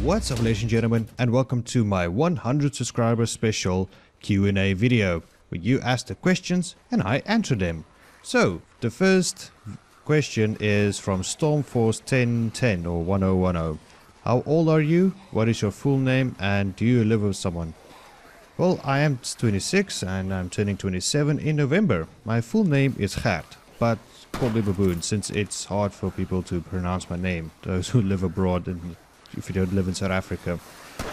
What's up, ladies and gentlemen, and welcome to my 100 subscriber special Q&A video, where you ask the questions and I answer them. So, the first question is from Stormforce 1010 or 1010. How old are you? What is your full name? And do you live with someone? Well, I am 26 and I'm turning 27 in November. My full name is Gert, but call me Baboon since it's hard for people to pronounce my name, those who live abroad and if you don't live in South Africa.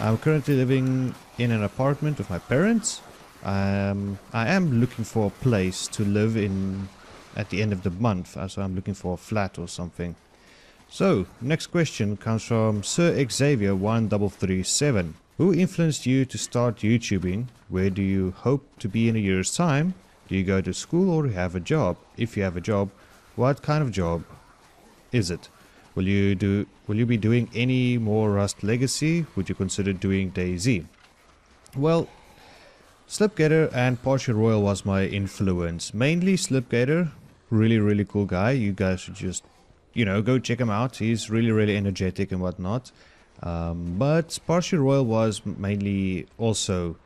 I'm currently living in an apartment with my parents. I am looking for a place to live in at the end of the month, so I'm looking for a flat or something. So, next question comes from Sir Xavier 1337. Who influenced you to start YouTubing? Where do you hope to be in a year's time? Do you go to school or have a job? If you have a job, what kind of job is it? Will you be doing any more Rust Legacy? Would you consider doing DayZ? Well, Slipgator and Partial Royal was my influence. Mainly Slipgator, really cool guy. You guys should just, go check him out. He's really energetic and whatnot. But Partial Royal was mainly also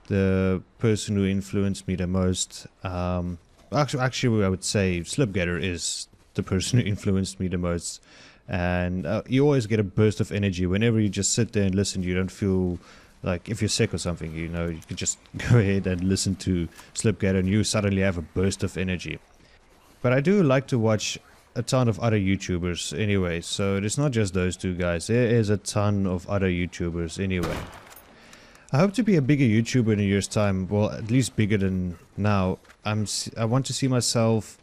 the person who influenced me the most. Actually, I would say Slipgator is the person who influenced me the most. And you always get a burst of energy whenever you just sit there and listen. You don't feel like if you're sick or something, you can just go ahead and listen to Slipgator and you suddenly have a burst of energy. But I do like to watch a ton of other YouTubers anyway, so it's not just those two guys. There is a ton of other YouTubers anyway. I hope to be a bigger YouTuber in a year's time, well, at least bigger than now. I want to see myself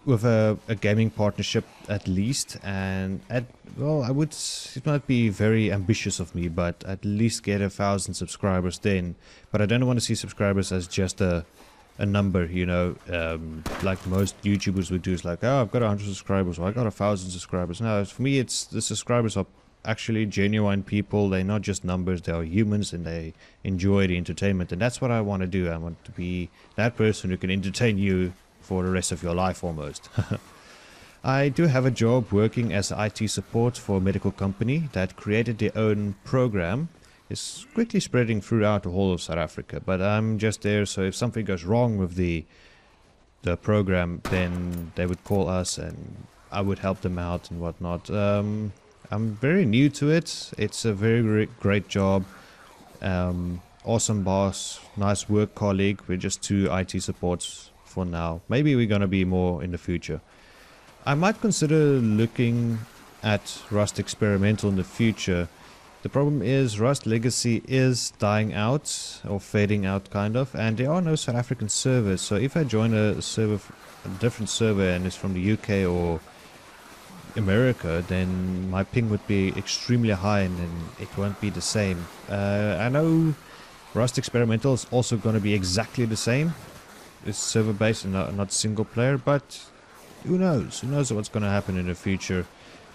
with a gaming partnership at least, and it might be very ambitious of me, but at least get 1,000 subscribers then. But I don't want to see subscribers as just a number, like most YouTubers would do. It's like, oh, I've got 100 subscribers, or I got 1,000 subscribers. No, for me, it's the subscribers are actually genuine people. They're not just numbers. They are humans and they enjoy the entertainment, and that's what I want to do. I want to be that person who can entertain you for the rest of your life almost. I do have a job working as IT support for a medical company that created their own program. It's quickly spreading throughout the whole of South Africa, but I'm just there, so if something goes wrong with the program, then they would call us and I would help them out and whatnot. I'm very new to it. It's a very great job. Awesome boss, nice work colleague. We're just two IT supports for now. Maybe we're gonna be more in the future. I might consider looking at Rust Experimental in the future. The problem is Rust Legacy is dying out or fading out kind of, and there are no South African servers. So if I join a different server and it's from the UK or America, then my ping would be extremely high and then it won't be the same. I know Rust Experimental is also going to be exactly the same. It's server based and not single player, but who knows? Who knows what's going to happen in the future?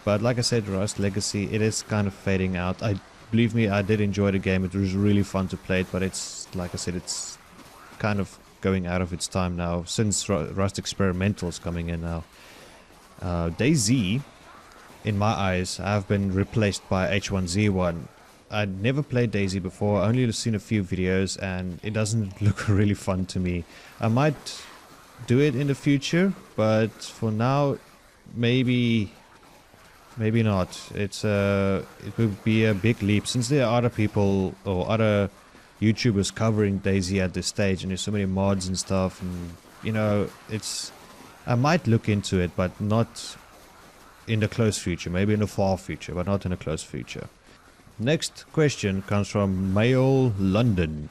But like I said, Rust Legacy, it is kind of fading out. Believe me, I did enjoy the game. It was really fun to play it, but it's, like I said, it's kind of going out of its time now since Rust Experimental is coming in now. DayZ, in my eyes, have been replaced by H1Z1. I'd never played DayZ before, I only seen a few videos and it doesn't look really fun to me. I might do it in the future, but for now, maybe not. It would be a big leap since there are other people or other YouTubers covering DayZ at this stage and there's so many mods and stuff, and I might look into it, but not in the close future. Maybe in the far future, but not in the close future. Next question comes from Mail London.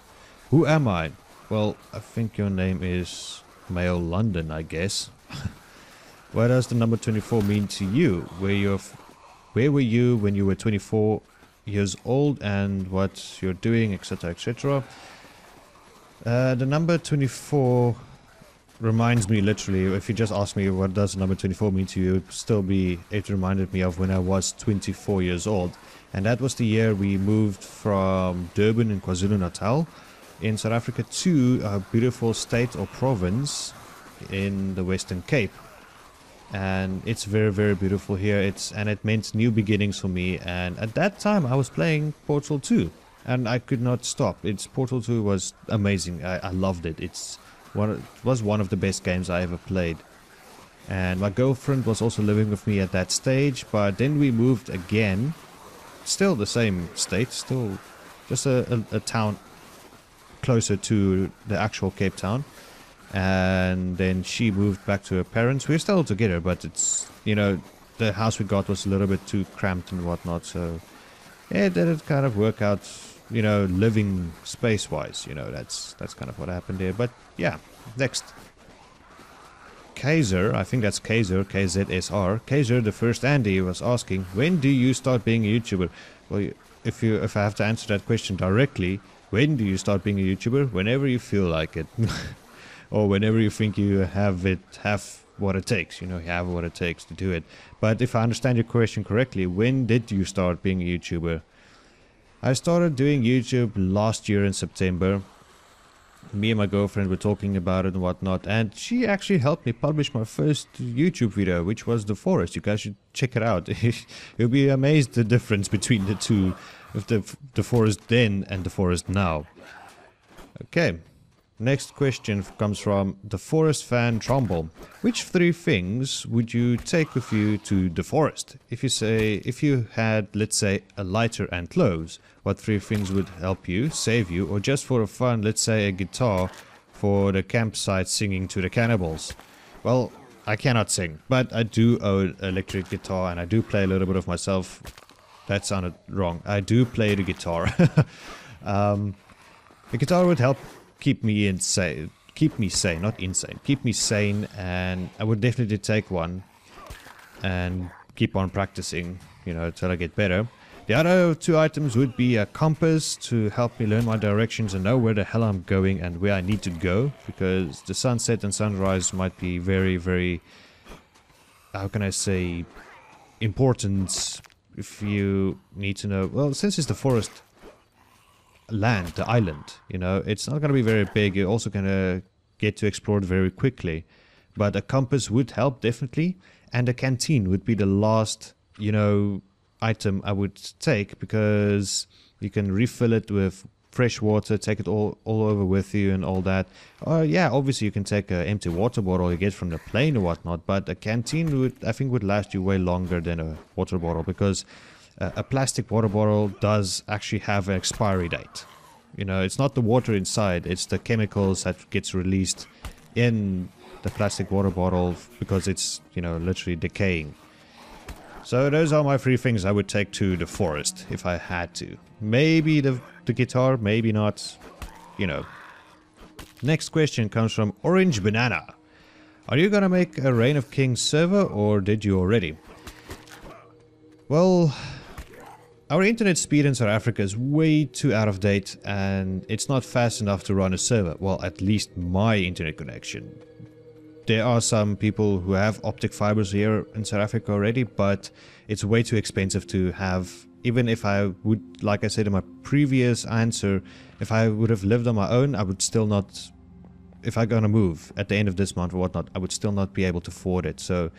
Who am I? Well, I think your name is Mail London, I guess. What does the number 24 mean to you? Where were you when you were 24 years old and what you're doing, etc, etc. The number 24 reminds me literally, if you just ask me what does the number 24 mean to you, it reminded me of when I was 24 years old. And that was the year we moved from Durban in KwaZulu-Natal in South Africa to a beautiful state or province in the Western Cape. and it's very, very beautiful here. And it meant new beginnings for me. And at that time I was playing Portal 2 and I could not stop. Portal 2 was amazing. I loved it. It was one of the best games I ever played. And my girlfriend was also living with me at that stage, but then we moved again. Still the same state, still just a town closer to the actual Cape Town. And then she moved back to her parents. We're still together, but it's, you know, the house we got was a little bit too cramped and whatnot. So yeah, it didn't kind of work out, you know, living space wise. You know, that's kind of what happened there. But yeah, next. Kaiser, I think that's Kaiser, KZSR. Kaiser, the first Andy, was asking, when do you start being a YouTuber? Well, if I have to answer that question directly, when do you start being a YouTuber? Whenever you feel like it. Or whenever you think you have what it takes, you know, you have what it takes to do it. But if I understand your question correctly, when did you start being a YouTuber? I started doing YouTube last year in September. Me and my girlfriend were talking about it and whatnot, and she actually helped me publish my first YouTube video, which was The Forest. You guys should check it out. You'll be amazed the difference between the two, of the Forest then and The Forest now. Okay. Next question comes from the Forest fan Trumbull. Which 3 things would you take with you to the forest? If you had, let's say, a lighter and clothes, what 3 things would help you, save you, or just for fun, let's say a guitar for the campsite singing to the cannibals? Well, I cannot sing, but I do own an electric guitar and I do play a little bit of myself. That sounded wrong. I do play the guitar. The guitar would help keep me sane, not insane. Keep me sane, and I would definitely take one and keep on practicing, you know, till I get better. The other 2 items would be a compass to help me learn my directions and know where the hell I'm going and where I need to go, because the sunset and sunrise might be very, very, how can I say, important if you need to know. Well, since it's the forest land, the island, you know, it's not going to be very big. You're also going to get to explore it very quickly, but a compass would help definitely, and a canteen would be the last, you know, item I would take, because you can refill it with fresh water, take it all over with you and all that. Yeah, obviously you can take an empty water bottle you get from the plane or whatnot, but a canteen I think would last you way longer than a water bottle, because a plastic water bottle does actually have an expiry date. You know, it's not the water inside, it's the chemicals that gets released in the plastic water bottle because it's, you know, literally decaying. So those are my 3 things I would take to the forest if I had to. Maybe the guitar, maybe not, you know. Next question comes from Orange Banana. Are you gonna make a Reign of Kings server, or did you already? Well, our internet speed in South Africa is way too out of date, and it's not fast enough to run a server. Well, at least my internet connection. There are some people who have optic fibers here in South Africa already, but it's way too expensive to have. Even if I would, like I said in my previous answer, if I would have lived on my own, I would still not, if I'm gonna move at the end of this month or whatnot, I would still not be able to afford it. So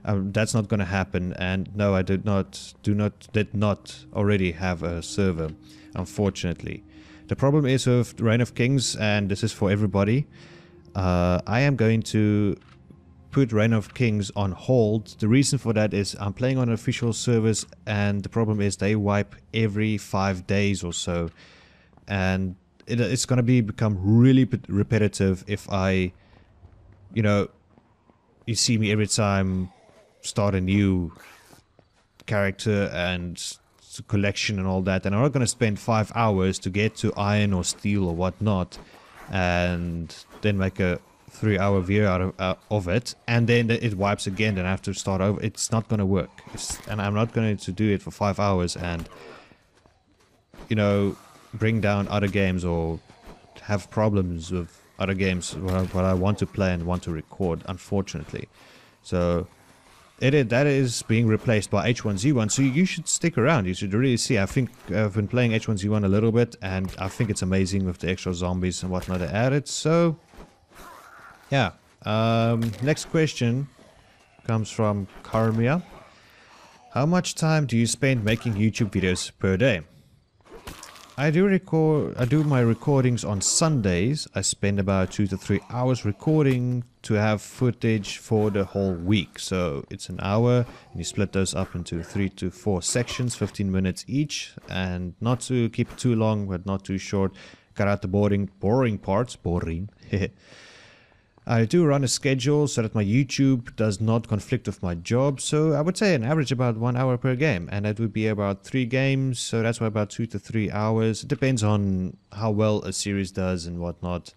that's not gonna happen. And no, I did not already have a server, unfortunately. The problem is with Reign of Kings, and this is for everybody, I am going to put Reign of Kings on hold. The reason for that is I'm playing on official servers, and the problem is they wipe every 5 days or so, and it's going to become really repetitive if I, you know, you see me every time start a new character and collection and all that, and I'm not going to spend 5 hours to get to iron or steel or whatnot and then make a 3-hour video out of it, and then it wipes again and I have to start over. It's not going to work, and I'm not going to do it for 5 hours and, you know, bring down other games or have problems with other games what I want to play and want to record, unfortunately. So that is being replaced by H1Z1, so you should stick around. You should really see. I think I've been playing H1Z1 a little bit, and I think it's amazing with the extra zombies and whatnot they added. So yeah, next question comes from Karmia. How much time do you spend making YouTube videos per day? I do my recordings on Sundays. I spend about 2 to 3 hours recording to have footage for the whole week. So it's an hour and you split those up into 3 to 4 sections, 15 minutes each, and not to keep it too long but not too short. Cut out the boring parts. Boring. I do run a schedule so that my YouTube does not conflict with my job, so I would say an average about 1 hour per game, and that would be about 3 games, so that's why about 2 to 3 hours. It depends on how well a series does and whatnot.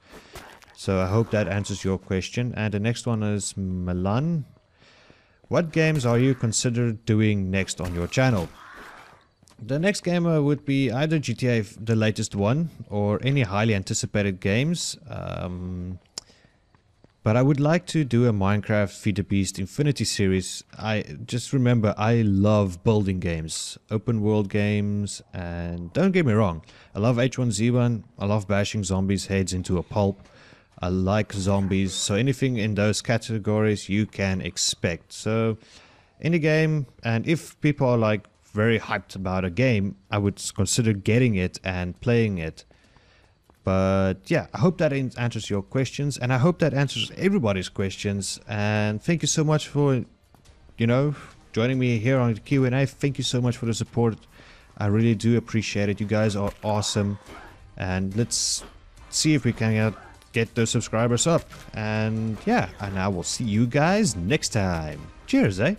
So I hope that answers your question. And the next one is Milan. What games are you considered doing next on your channel? The next game would be either GTA, the latest one, or any highly anticipated games. But I would like to do a Minecraft Feed the Beast Infinity series. I just remember I love building games, open world games, and don't get me wrong, I love H1Z1, I love bashing zombies' heads into a pulp. I like zombies, so anything in those categories you can expect. So any game, and if people are like very hyped about a game, I would consider getting it and playing it. But yeah, I hope that answers your questions, and I hope that answers everybody's questions. And thank you so much for, joining me here on the Q&A. Thank you so much for the support. I really do appreciate it. You guys are awesome. And let's see if we can get those subscribers up. And yeah, and I will see you guys next time. Cheers, eh?